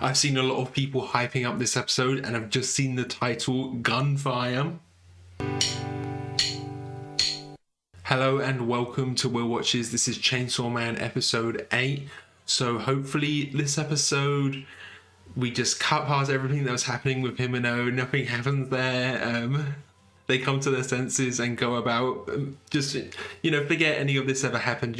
I've seen a lot of people hyping up this episode, and I've just seen the title, Gunfire. Hello and welcome to Will Watches. This is Chainsaw Man episode 8. So hopefully this episode, we just cut past everything that was happening with Himeno. Nothing happens there. They come to their senses and go about, just, forget any of this ever happened,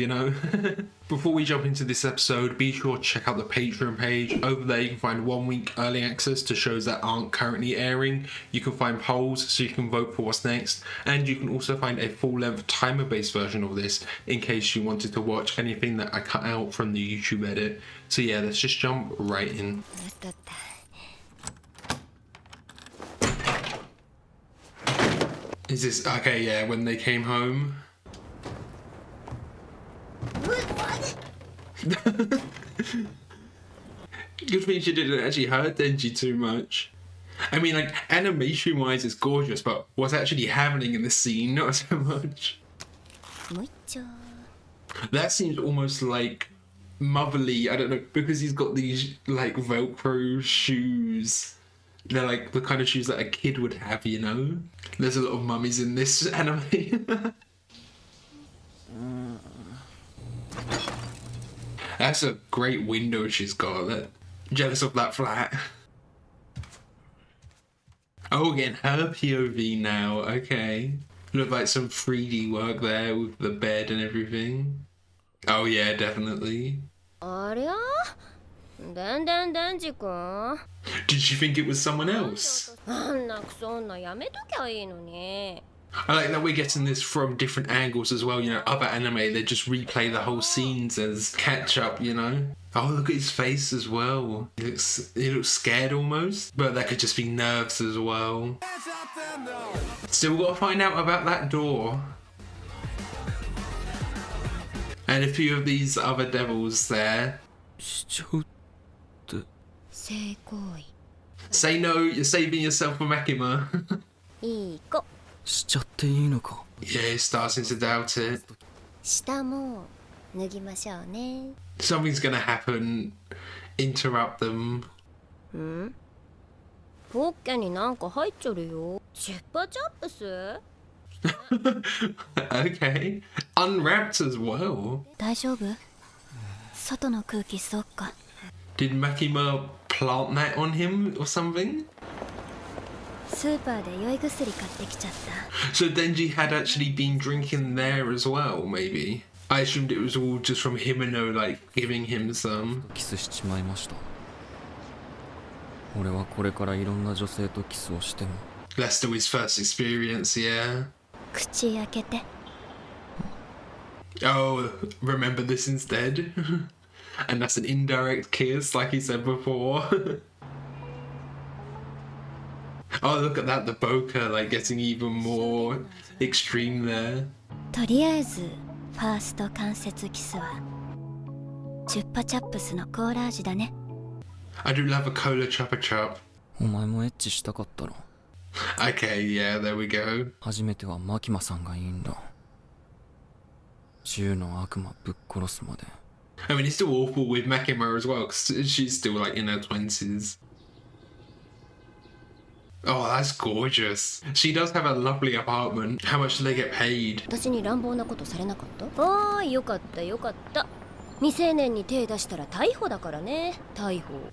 Before we jump into this episode, be sure to check out the Patreon page. Over there you can find 1 week early access to shows that aren't currently airing. You can find polls so you can vote for what's next. And you can also find a full-length timer-based version of this in case you wanted to watch anything that I cut out from the YouTube edit. So yeah, let's just jump right in. Is this okay? Yeah, when they came home. Good thing she didn't actually hurt Denji too much. I mean, like, animation wise it's gorgeous, but what's actually happening in the scene, not so much. That seems almost like motherly, I don't know, because he's got these like Velcro shoes. They're like the kind of shoes that a kid would have, There's a lot of mummies in this anime. That's a great window she's got. Jealous of that flat. Oh, again, her POV now. Okay. Look like some 3D work there with the bed and everything. Oh yeah, definitely. Did she think it was someone else? I like that we're getting this from different angles as well, Other anime, they just replay the whole scenes as catch up, Oh, look at his face as well. He looks scared almost, but that could just be nerves as well. Still gotta find out about that door. And a few of these other devils there. Say no, you're saving yourself for Makima. Yeah, he's starting to doubt it. Something's gonna happen. Interrupt them. Okay. Unwrapped as well. Did Makima plant that on him or something? So Denji had actually been drinking there as well, maybe. I assumed it was all just from Himeno, like, giving him some. That's still his first experience, yeah. Oh, remember this instead? And that's an indirect kiss, like he said before. Oh, look at that, the bokeh, like, getting even more extreme there. I do love a cola choppa chop. Okay, yeah, there we go. I mean, it's still awful with Makima as well, because she's still, like, in her 20s. Oh, that's gorgeous. She does have a lovely apartment. How much do they get paid?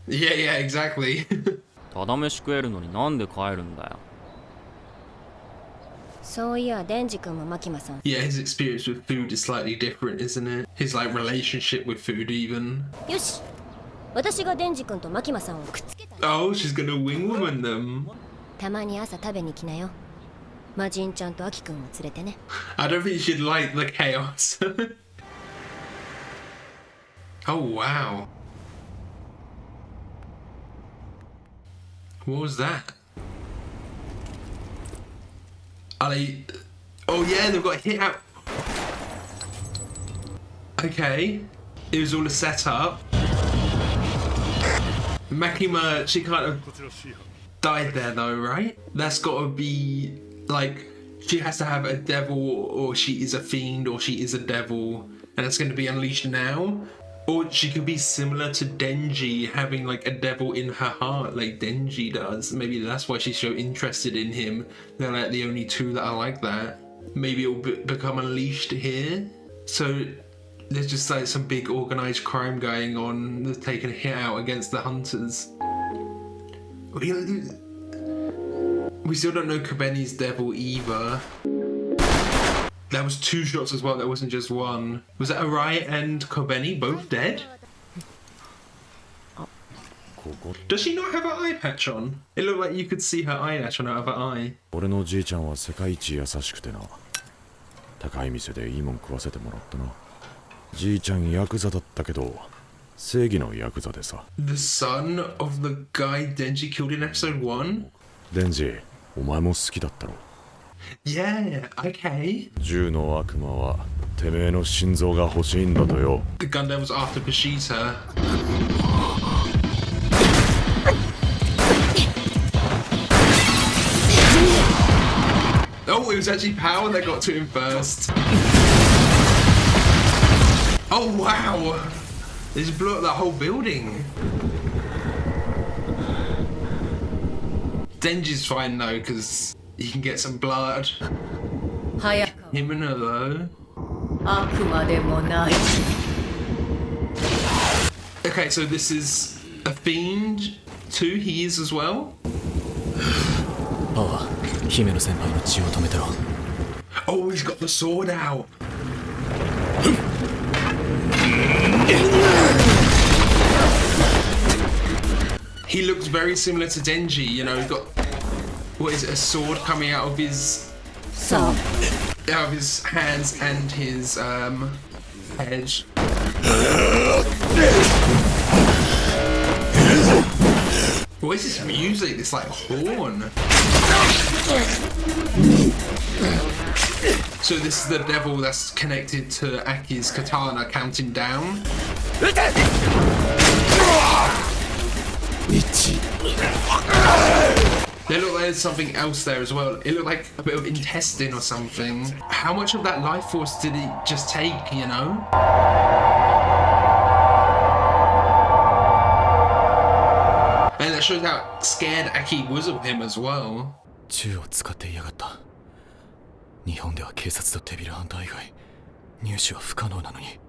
Yeah, exactly. Yeah, his experience with food is slightly different, isn't it? His, like, relationship with food even. Oh, she's gonna wing woman them. I don't think she'd like the chaos. Oh, wow. What was that? Are they... Oh yeah, they've got hit out. Okay. It was all a setup. Makima, she kind of died there though, right? That's gotta be, like, she has to have a devil, or she is a fiend, or she is a devil, and it's going to be unleashed now. Or she could be similar to Denji, having like a devil in her heart like Denji does. Maybe that's why she's so interested in him. They're like the only two that are like that. Maybe it'll become unleashed here. So there's just like some big organized crime going on that's taking a hit out against the hunters. We still don't know Kobeni's devil either. That was 2 shots as well, that wasn't just one. Was that Arai and Kobeni both dead? Does she not have her eye patch on? It looked like you could see her eyelash on her other eye. 俺のじいちゃんは世界一優しくてな。高い店でいいもん食わせてもらったな。じいちゃんヤクザだったけど、正義のヤクザでさ。The son of the guy Denji killed in episode 1? デンジ、お前も好きだったろ。Yeah, okay. 銃の悪魔はてめえの心臓が欲しいんだとよ。The Gundam was after Kushida. Oh, it was actually Power that got to him first. Oh wow! They just blew up that whole building. Denji's fine though, because he can get some blood. Himeno though. Okay, so this is a fiend too. He is as well. Oh, he's got the sword out. He looks very similar to Denji, you know, he's got, what is it, a sword coming out of his hands and his head. What is this music? This like horn. So this is the devil that's connected to Aki's katana counting down. There looked like there's something else there as well. It looked like a bit of intestine or something. How much of that life force did it just take, you know? And that shows how scared Aki was of him as well.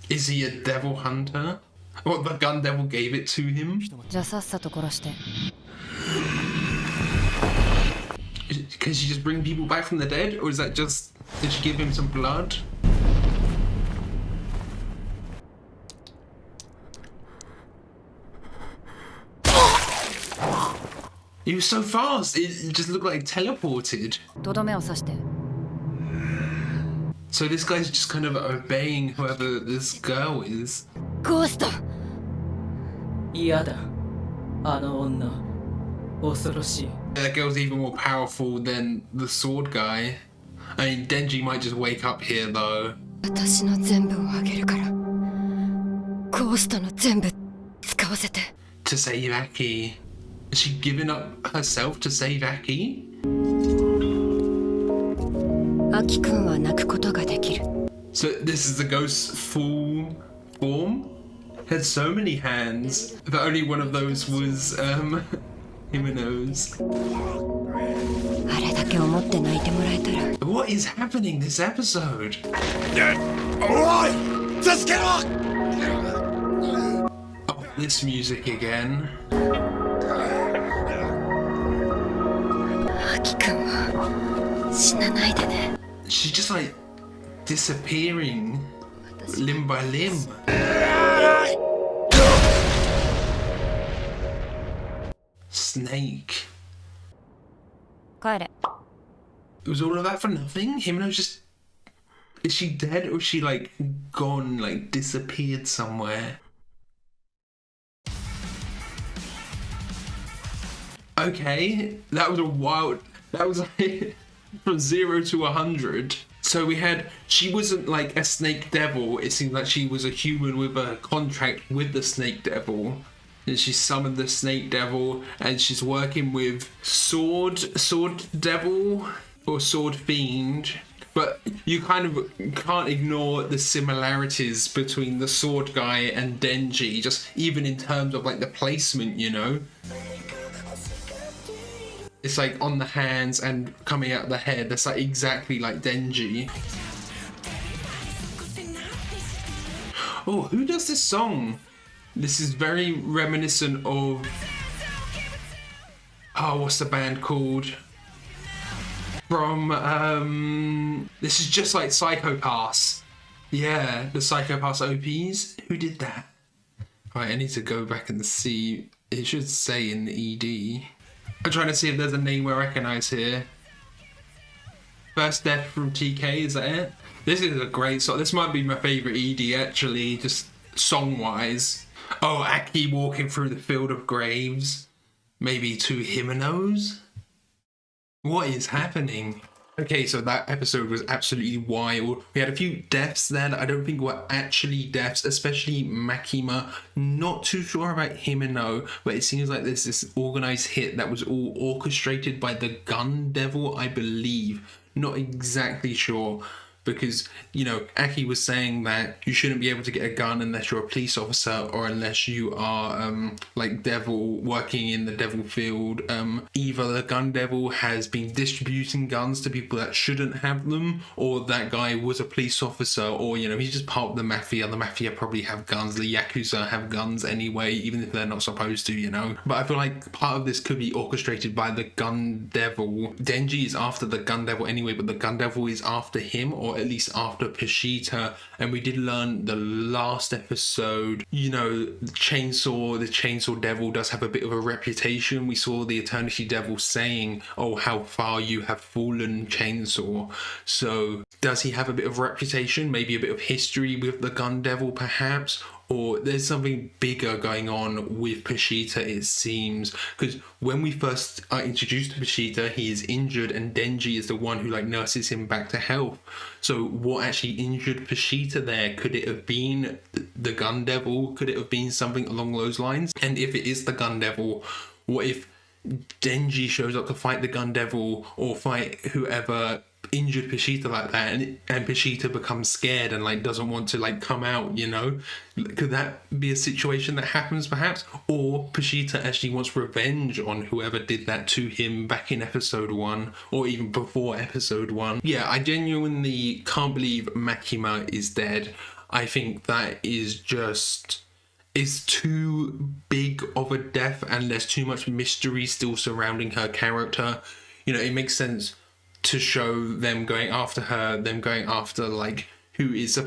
Is he a devil hunter? What, the gun devil gave it to him? Can she just bring people back from the dead? Or is that just, did she give him some blood? He was so fast, it just looked like teleported. So this guy's just kind of obeying whoever this girl is. Ghost! That girl's even more powerful than the sword guy. I mean, Denji might just wake up here though. To save Aki. Is she giving up herself to save Aki? So this is the ghost's full form? Had so many hands, but only one of those was Himeno's. What is happening this episode? Alright! Just get up! Oh, this music again. She's just like disappearing limb by limb. Snake. It was all of that for nothing? Himeno's just... Is she dead or is she like gone, like disappeared somewhere? Okay, that was a wild... That was like from 0 to 100. So we had, she wasn't like a snake devil. It seemed like she was a human with a contract with the snake devil. And she summoned the snake devil and she's working with sword devil or sword fiend But you kind of can't ignore the similarities between the sword guy and Denji, just even in terms of like the placement, you know? It's like on the hands and coming out the head. That's like exactly like Denji. Oh, who does this song? This is very reminiscent of... Oh, what's the band called? From, this is just like Psycho Pass. Yeah, the Psycho Pass OPs. Who did that? Right, I need to go back and see. It should say in the ED. I'm trying to see if there's a name I recognize here. First Death from TK, is that it? This is a great song. This might be my favorite ED actually, just song-wise. Oh, Aki walking through the field of graves. Maybe two Himonos? What is happening? Okay, so that episode was absolutely wild. We had a few deaths there that I don't think were actually deaths, especially Makima. Not too sure about Himeno, but it seems like there's this organized hit that was all orchestrated by the Gun Devil, I believe. Not exactly sure. Because, you know, Aki was saying that you shouldn't be able to get a gun unless you're a police officer or unless you are, like, devil, working in the devil field. Either the gun devil has been distributing guns to people that shouldn't have them, or that guy was a police officer, or, you know, he's just part of the mafia. The mafia probably have guns. The Yakuza have guns anyway, even if they're not supposed to, you know. But I feel like part of this could be orchestrated by the gun devil. Denji is after the gun devil anyway, but the gun devil is after him, or at least after Pashita. And we did learn the last episode, you know, the chainsaw devil does have a bit of a reputation. We saw the Eternity Devil saying, oh, how far you have fallen, Chainsaw. So does he have a bit of reputation, maybe a bit of history with the gun devil perhaps? Or there's something bigger going on with Pashita, it seems. Because when we first are introduced to Pashita, he is injured and Denji is the one who like nurses him back to health. So what actually injured Pashita there? Could it have been the Gun Devil? Could it have been something along those lines? And if it is the Gun Devil, what if Denji shows up to fight the Gun Devil or fight whoever injured Pashita like that, and Pashita becomes scared and like doesn't want to like come out, you know? Could that be a situation that happens perhaps? Or Pashita actually wants revenge on whoever did that to him back in episode 1 or even before episode 1. Yeah, I genuinely can't believe Makima is dead. I think that is too big of a death, and there's too much mystery still surrounding her character. You know, it makes sense to show them going after her, them going after like who is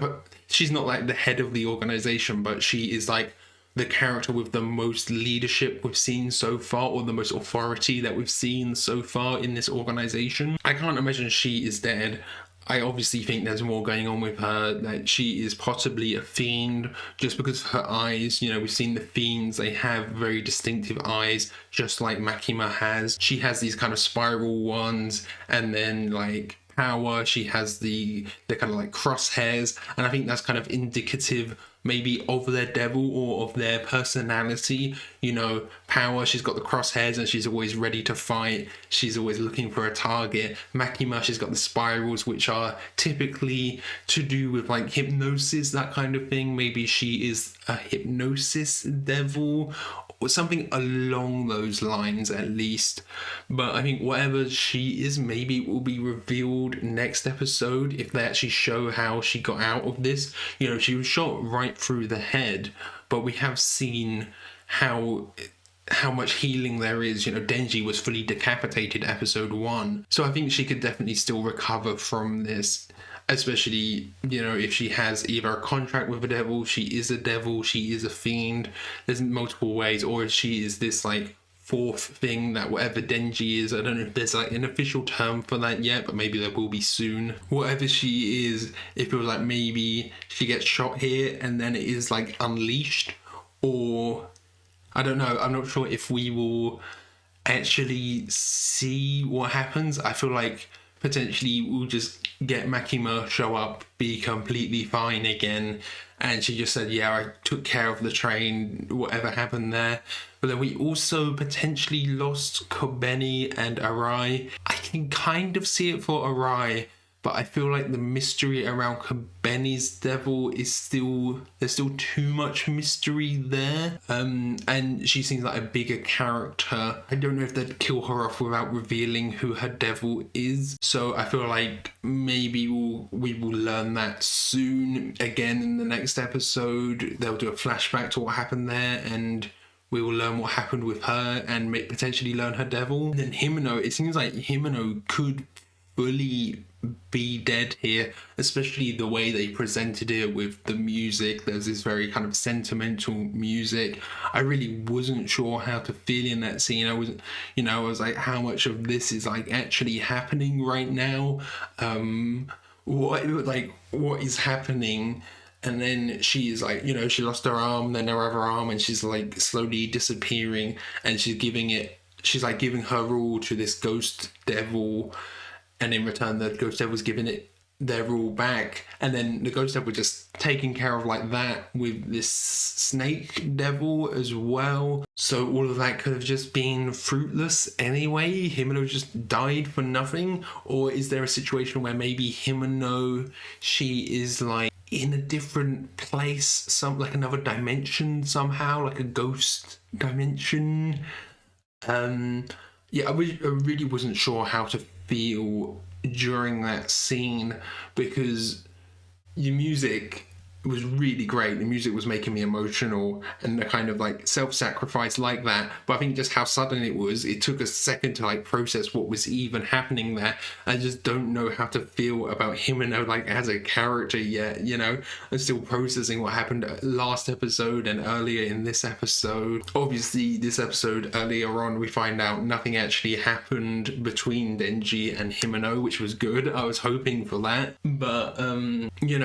she's not like the head of the organization, but she is like the character with the most leadership we've seen so far, or the most authority that we've seen so far in this organization. I can't imagine she is dead. I obviously think there's more going on with her, that she is possibly a fiend just because of her eyes. You know, we've seen the fiends, they have very distinctive eyes, just like Makima has. She has these kind of spiral ones, and then like Power, she has the kind of like crosshairs, and I think that's kind of indicative maybe of their devil or of their personality. You know, Power, she's got the crosshairs and she's always ready to fight. She's always looking for a target. Makima, she's got the spirals, which are typically to do with like hypnosis, that kind of thing. Maybe she is a hypnosis devil or something along those lines at least. But I think whatever she is, maybe it will be revealed next episode if they actually show how she got out of this. You know, she was shot right through the head, but we have seen how much healing there is. You know, Denji was fully decapitated episode 1, so I think she could definitely still recover from this, especially, you know, if she has either a contract with the devil, she is a fiend, there's multiple ways, or if she is this like fourth thing that whatever Denji is. I don't know if there's like an official term for that yet, but maybe there will be soon. Whatever she is, if it was like maybe she gets shot here and then it is like unleashed, or I don't know, I'm not sure if we will actually see what happens. I feel like potentially we'll just get Makima show up, be completely fine again, and she just said, yeah, I took care of the train, whatever happened there. But then we also potentially lost Kobeni and Arai. I can kind of see it for Arai, but I feel like the mystery around Kobeni's devil is there's still too much mystery there. And she seems like a bigger character. I don't know if they'd kill her off without revealing who her devil is. So I feel like maybe we will learn that soon. Again, in the next episode, they'll do a flashback to what happened there, and we will learn what happened with her and potentially learn her devil. And then Himeno, it seems like Himeno could fully be dead here, especially the way they presented it with the music. There's this very kind of sentimental music. I really wasn't sure how to feel in that scene. I was like, how much of this is like actually happening right now? What is happening? And then she is like, she lost her arm, then her other arm, and she's like slowly disappearing, and she's like giving her all to this ghost devil, and in return the ghost devil's giving it their all back, and then the ghost devil just taking care of like that with this snake devil as well. So all of that could have just been fruitless anyway. Himeno just died for nothing. Or is there a situation where maybe Himeno, she is like in a different place, like another dimension somehow, like a ghost dimension? I really wasn't sure how to feel during that scene, because the music was really great. The music was making me emotional, and the kind of like self-sacrifice like that. But I think just how sudden it was, it took a second to like process what was even happening there. I just don't know how to feel about Himeno like as a character yet, I'm still processing what happened last episode and earlier in this episode. Obviously this episode earlier on we find out nothing actually happened between Denji and Himeno, which was good. I was hoping for that, but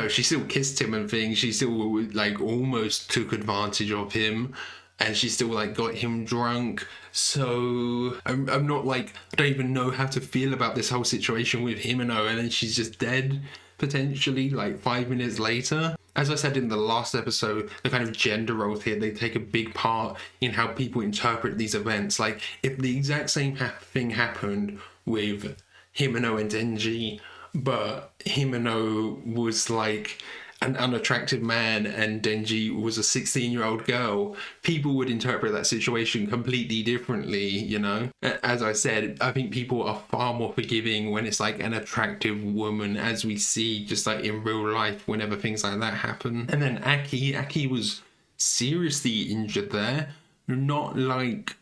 she still kissed him and things. She still like almost took advantage of him, and she still like got him drunk. So I'm not like, I don't even know how to feel about this whole situation with Himeno, and then she's just dead potentially like 5 minutes later. As I said in the last episode, the kind of gender roles here, they take a big part in how people interpret these events. Like if the exact same thing happened with Himeno and Denji, but Himeno was like an unattractive man and Denji was a 16-year-old girl, people would interpret that situation completely differently, As I said, I think people are far more forgiving when it's like an attractive woman, as we see just like in real life whenever things like that happen. And then Aki was seriously injured there, not like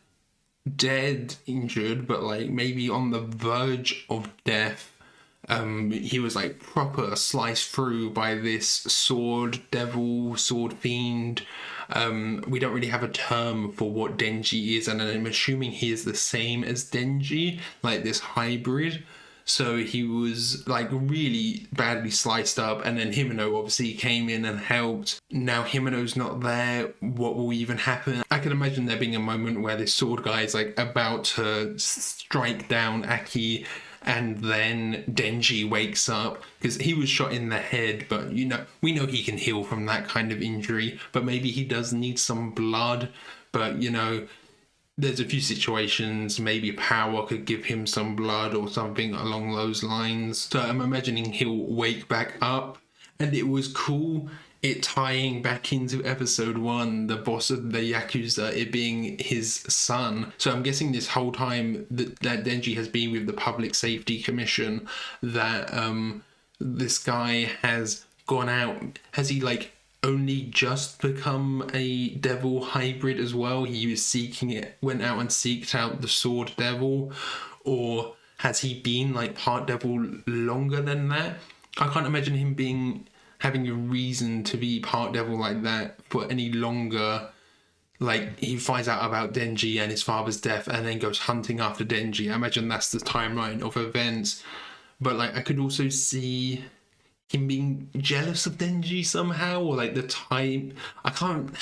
dead injured, but like maybe on the verge of death. He was like proper sliced through by this sword fiend. We don't really have a term for what Denji is, and I'm assuming he is the same as Denji, like this hybrid. So he was like really badly sliced up, and then Himeno obviously came in and helped. Now Himeno's not there, what will even happen? I can imagine there being a moment where this sword guy is like about to strike down Aki, and then Denji wakes up, because he was shot in the head, but we know he can heal from that kind of injury, but maybe he does need some blood. But there's a few situations, maybe power could give him some blood or something along those lines. So I'm imagining he'll wake back up, and it was cool it tying back into episode 1, the boss of the Yakuza, it being his son. So I'm guessing this whole time that Denji has been with the Public Safety Commission, that this guy has gone out. Has he like only just become a devil hybrid as well? He was seeking it, went out and seeked out the sword devil, or has he been like part devil longer than that? I can't imagine him having a reason to be part devil like that for any longer. Like, he finds out about Denji and his father's death and then goes hunting after Denji. I imagine that's the timeline of events. But like, I could also see him being jealous of Denji somehow, or like the time. I can't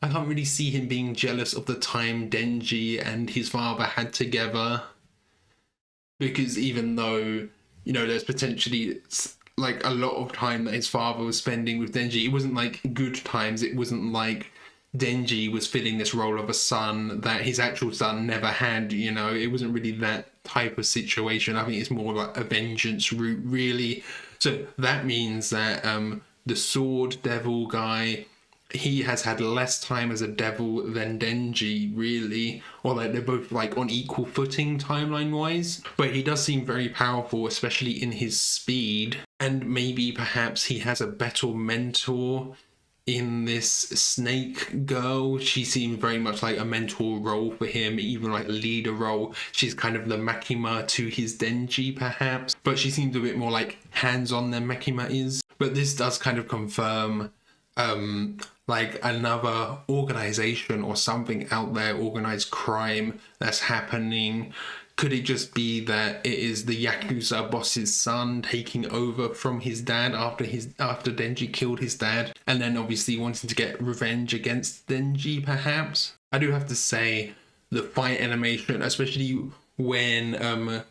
really see him being jealous of the time Denji and his father had together, because even though there's potentially like a lot of time that his father was spending with Denji, it wasn't like good times. It wasn't like Denji was filling this role of a son that his actual son never had. You know, it wasn't really that type of situation. I think it's more like a vengeance route, really. So that means that the sword devil guy, he has had less time as a devil than Denji, really, or like they're both like on equal footing timeline wise. But he does seem very powerful, especially in his speed, and maybe perhaps he has a better mentor in this snake girl. She seems very much like a mentor role for him, even like a leader role. She's kind of the Makima to his Denji, perhaps, but she seems a bit more like hands-on than Makima is. But this does kind of confirm like another organization or something out there, organized crime that's happening. Could it just be that it is the Yakuza boss's son taking over from his dad after Denji killed his dad, and then obviously wanting to get revenge against Denji, perhaps? I do have to say, the fight animation, especially when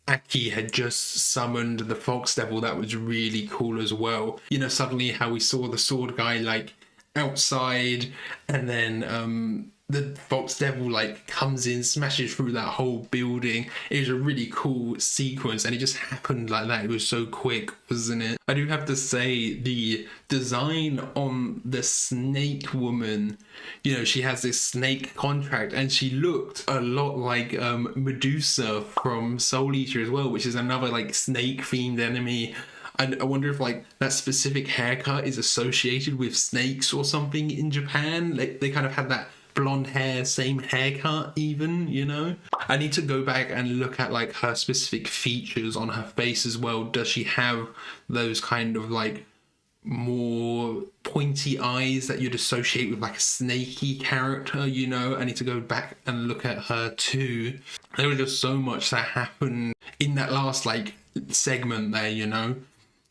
Aki had just summoned the Fox Devil, that was really cool as well. You know, suddenly how we saw the sword guy like outside, and then the Fox Devil like comes in, smashes through that whole building. It was a really cool sequence, and it just happened like that. It was so quick, wasn't it? I do have to say, the design on the snake woman, you know, she has this snake contract, and she looked a lot like Medusa from Soul Eater as well, which is another like snake themed enemy. And I wonder if like that specific haircut is associated with snakes or something in Japan. Like they kind of had that blonde hair, same haircut even, you know? I need to go back and look at like her specific features on her face as well. Does she have those kind of like more pointy eyes that you'd associate with like a snaky character, you know? I need to go back and look at her too. There was just so much that happened in that last like segment there, you know?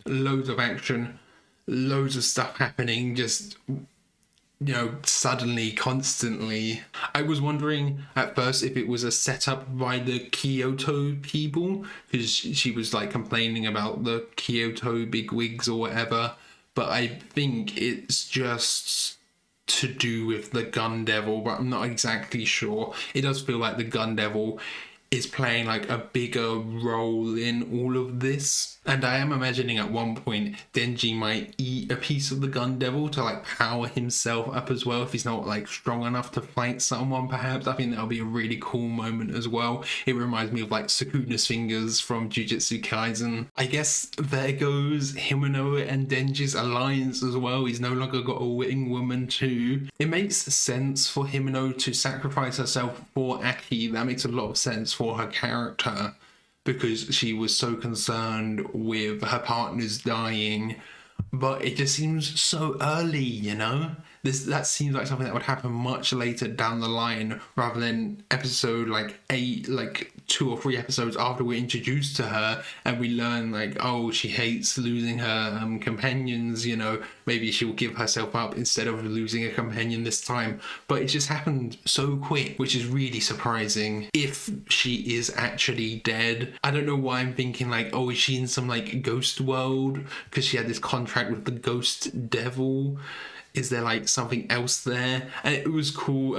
Loads of action, loads of stuff happening, just, you know, suddenly, constantly. I was wondering at first if it was a setup by the Kyoto people, because she was like complaining about the Kyoto bigwigs or whatever, but I think it's just to do with the Gun Devil, but I'm not exactly sure. It does feel like the Gun Devil is playing like a bigger role in all of this. And I am imagining at one point Denji might eat a piece of the Gun Devil to like power himself up as well, if he's not like strong enough to fight someone, perhaps. I think that'll be a really cool moment as well. It reminds me of like Sukuna's fingers from Jujutsu Kaisen. I guess there goes Himeno and Denji's alliance as well. He's no longer got a witting woman too. It makes sense for Himeno to sacrifice herself for Aki. That makes a lot of sense for her character, because she was so concerned with her partners dying. But it just seems so early, you know? That seems like something that would happen much later down the line, rather than episode like 8, like 2 or 3 episodes after we're introduced to her and we learn like, oh, she hates losing her companions, you know, maybe she'll give herself up instead of losing a companion this time. But it just happened so quick, which is really surprising. If she is actually dead, I don't know why I'm thinking like, oh, is she in some like ghost world because she had this contract with the ghost devil? Is there like something else there? And it was cool,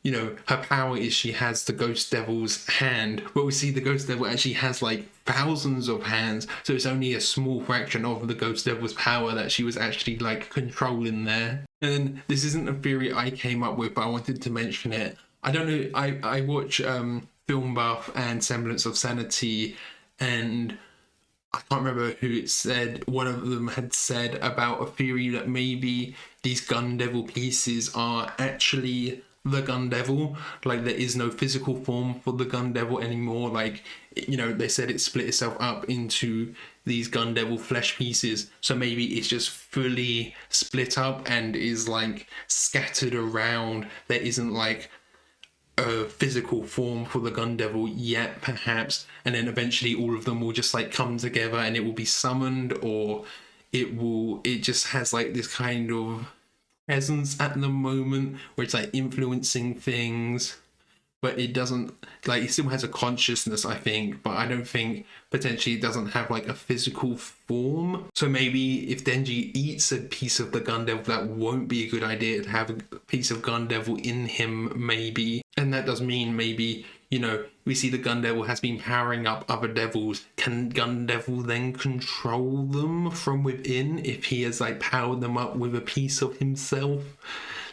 you know, her power is she has the ghost devil's hand, but we see the ghost devil actually has like thousands of hands, so it's only a small fraction of the ghost devil's power that she was actually like controlling there. And this isn't a theory I came up with, but I wanted to mention it. I don't know, I watch Film Buff and Semblance of Sanity, and I can't remember who it said. One of them had said about a theory that maybe these Gun Devil pieces are actually the Gun Devil. Like there is no physical form for the Gun Devil anymore. Like, you know, they said it split itself up into these Gun Devil flesh pieces. So maybe it's just fully split up and is like scattered around. There isn't like a physical form for the Gun Devil yet, perhaps, and then eventually all of them will just like come together and it will be summoned, or it just has like this kind of presence at the moment where it's like influencing things. but it doesn't, like, it still has a consciousness, I think, but I don't think potentially it doesn't have like a physical form. So maybe if Denji eats a piece of the Gun Devil, that won't be a good idea to have a piece of Gun Devil in him, maybe. And that does mean maybe, you know, we see the Gun Devil has been powering up other devils. Can Gun Devil then control them from within if he has like powered them up with a piece of himself?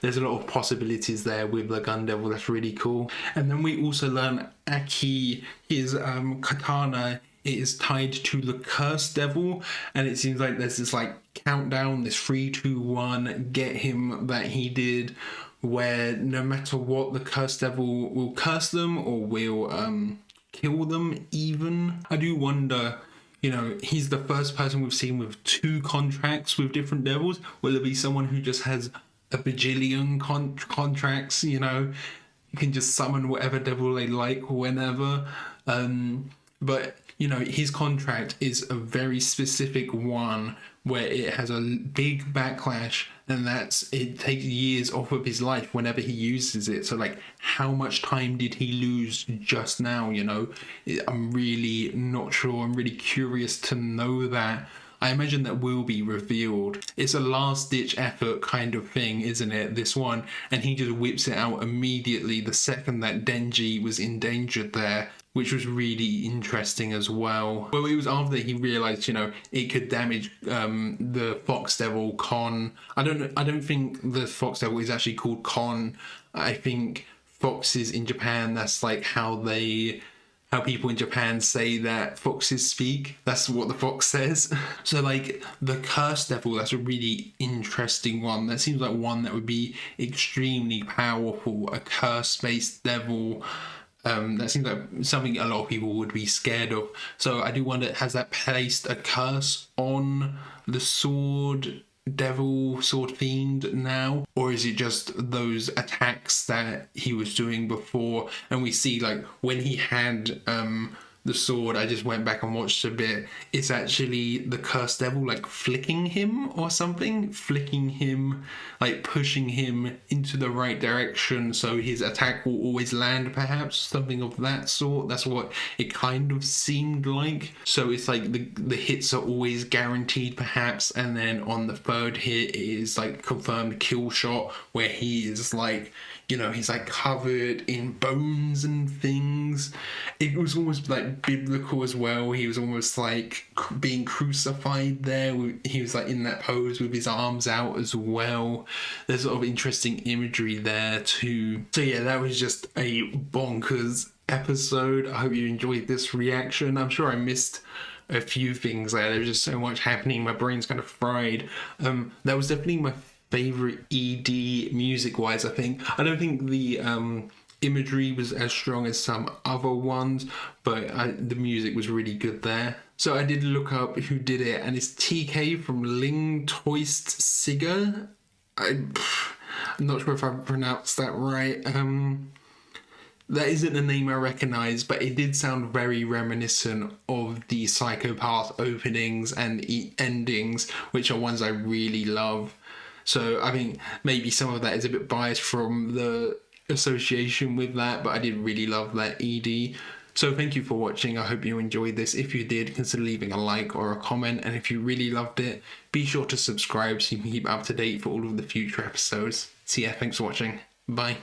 There's a lot of possibilities there with the Gun Devil. That's really cool. And then we also learn Aki, his katana, it is tied to the Cursed Devil, and it seems like there's this like countdown, this 3, 2, 1, get him that he did, where no matter what, the Cursed Devil will curse them or will kill them even. I do wonder, you know, he's the first person we've seen with 2 contracts with different devils. Will it be someone who just has a bajillion contracts, you know, can just summon whatever devil they like whenever? But, you know, his contract is a very specific one where it has a big backlash, and it takes years off of his life whenever he uses it. So like, how much time did he lose just now, you know? I'm really not sure. I'm really curious to know that. I imagine that will be revealed. It's a last-ditch effort kind of thing, isn't it, this one? And he just whips it out immediately the second that Denji was endangered there, which was really interesting as well. Well, it was after he realized, you know, it could damage the Fox Devil Con. I don't think the Fox Devil is actually called Con. I think foxes in Japan, that's like how people in Japan say that foxes speak. That's what the fox says. So like the Cursed Devil, that's a really interesting one. That seems like one that would be extremely powerful. A curse-based devil. That seems like something a lot of people would be scared of. So I do wonder, has that placed a curse on the Sword Devil, Sword Fiend now? Or is it just those attacks that he was doing before? And we see like when he had the sword, I just went back and watched a bit, it's actually the Cursed Devil like flicking him or something, flicking him, like pushing him into the right direction so his attack will always land, perhaps, something of that sort. That's what it kind of seemed like. So it's like the hits are always guaranteed, perhaps, and then on the third hit it is like confirmed kill shot where he is like, you know, he's like covered in bones and things. It was almost like biblical as well. He was almost like being crucified there. He was like in that pose with his arms out as well. There's a lot of interesting imagery there too. So yeah, that was just a bonkers episode. I hope you enjoyed this reaction. I'm sure I missed a few things there. There was just so much happening. My brain's kind of fried. That was definitely my favorite ED music wise. I don't think the imagery was as strong as some other ones, but the music was really good there. So I did look up who did it, and it's TK from Ling Toist Siga. I'm not sure if I pronounced that right. That isn't a name I recognise, but it did sound very reminiscent of the Psychopath openings and endings, which are ones I really love. So I think maybe some of that is a bit biased from the association with that, but I did really love that ED. So thank you for watching. I hope you enjoyed this. If you did, consider leaving a like or a comment. And if you really loved it, be sure to subscribe so you can keep up to date for all of the future episodes. So yeah, thanks for watching. Bye.